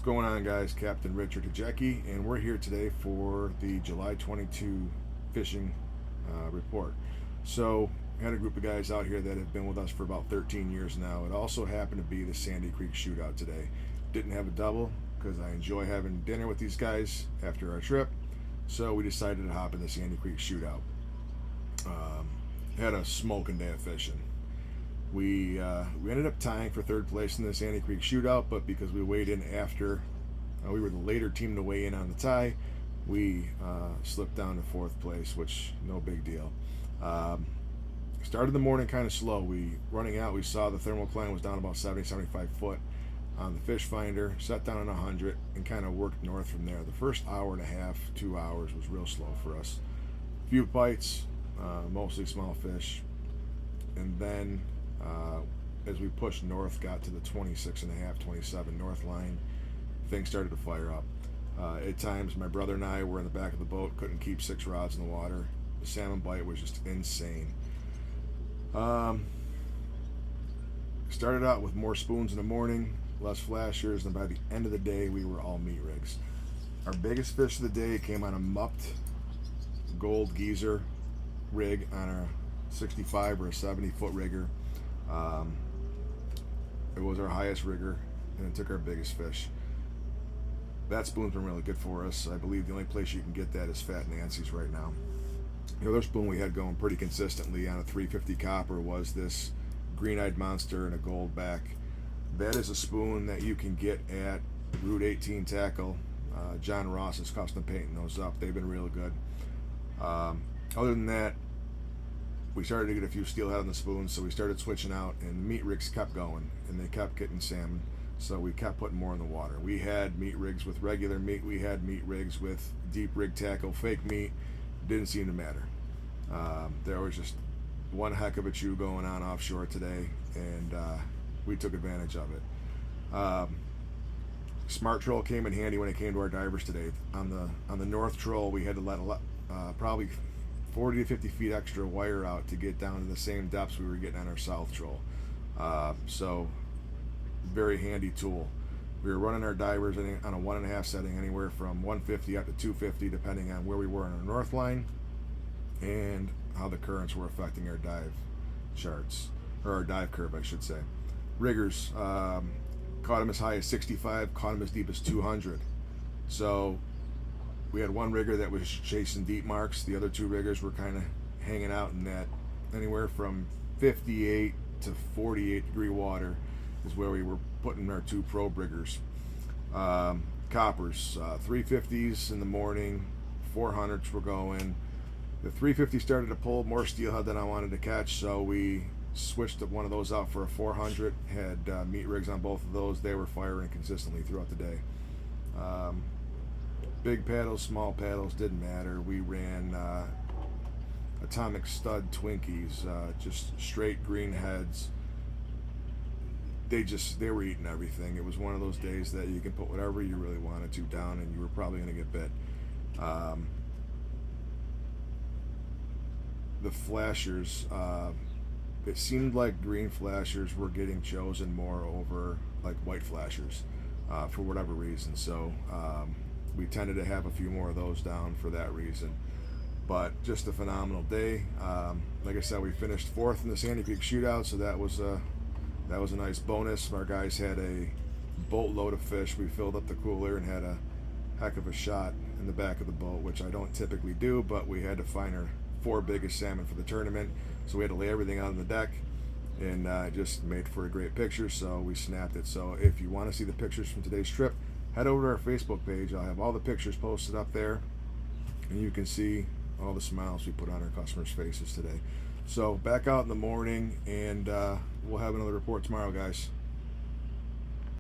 Going on, guys? Captain Richard Hajeki, and we're here today for the July 22 fishing report. So, I had a group of guys out here that have been with us for about 13 years now. It also happened to be the Sandy Creek Shootout today. Didn't have a double because I enjoy having dinner with these guys after our trip, so we decided to hop in the Sandy Creek Shootout. Had a smoking day of fishing. We ended up tying for third place in the Sandy Creek Shootout, but because we weighed in after we were the later team to weigh in on the tie, we slipped down to fourth place, which no big deal. Started the morning kind of slow. Running out, we saw the thermocline was down about 70-75 foot on the fish finder, set down on 100, and kind of worked north from there. The first hour and a half, 2 hours was real slow for us. Few bites, mostly small fish, and then as we pushed north, got to the 26 and a half, 27 north line, things started to fire up. At times, my brother and I were in the back of the boat, couldn't keep 6 rods in the water. The salmon bite was just insane. Started out with more spoons in the morning, less flashers, and by the end of the day, we were all meat rigs. Our biggest fish of the day came on a mupped gold geezer rig on a 65 or a 70 foot rigger. It was our highest rigger, and it took our biggest fish. That spoon's been really good for us. I believe the only place you can get that is Fat Nancy's right now. The other spoon we had going pretty consistently on a 350 copper was this green-eyed monster and a gold back. That is a spoon that you can get at Route 18 Tackle. John Ross is custom painting those up. They've been real good. Other than that, we started to get a few steelhead on the spoons, so we started switching out, and the meat rigs kept going, and they kept getting salmon, so we kept putting more in the water. We had meat rigs with regular meat, we had meat rigs with deep rig tackle, fake meat. Didn't seem to matter. There was just one heck of a chew going on offshore today, and we took advantage of it. Smart Troll came in handy when it came to our divers today. On the North Troll, we had to let probably 40 to 50 feet extra wire out to get down to the same depths we were getting on our South Troll. So very handy tool. We were running our divers on a 1.5 setting, anywhere from 150 up to 250, depending on where we were on our north line and how the currents were affecting our dive charts, or our dive curve, I should say. Riggers, caught them as high as 65, caught them as deep as 200. So we had one rigger that was chasing deep marks. The other 2 riggers were kind of hanging out in that anywhere from 58 to 48 degree water is where we were putting our 2 probe riggers. Coppers, 350s in the morning, 400s were going. The 350 started to pull more steelhead than I wanted to catch, so we switched one of those out for a 400. Had meat rigs on both of those. They were firing consistently throughout the day. Big paddles, small paddles, didn't matter. We ran atomic stud Twinkies, just straight green heads. They were eating everything. It was one of those days that you can put whatever you really wanted to down, and you were probably going to get bit. The flashers, it seemed like green flashers were getting chosen more over like white flashers for whatever reason. So we tended to have a few more of those down for that reason. But just a phenomenal day. Like I said, we finished 4th in the Sandy Creek Shootout, so that was a nice bonus. Our guys had a boatload of fish. We filled up the cooler and had a heck of a shot in the back of the boat, which I don't typically do, but we had to find our 4 biggest salmon for the tournament, so we had to lay everything out on the deck, and just made for a great picture, so we snapped it. So if you want to see the pictures from today's trip, head over to our Facebook page. I'll have all the pictures posted up there, and you can see all the smiles we put on our customers' faces today. So back out in the morning, and we'll have another report tomorrow, guys.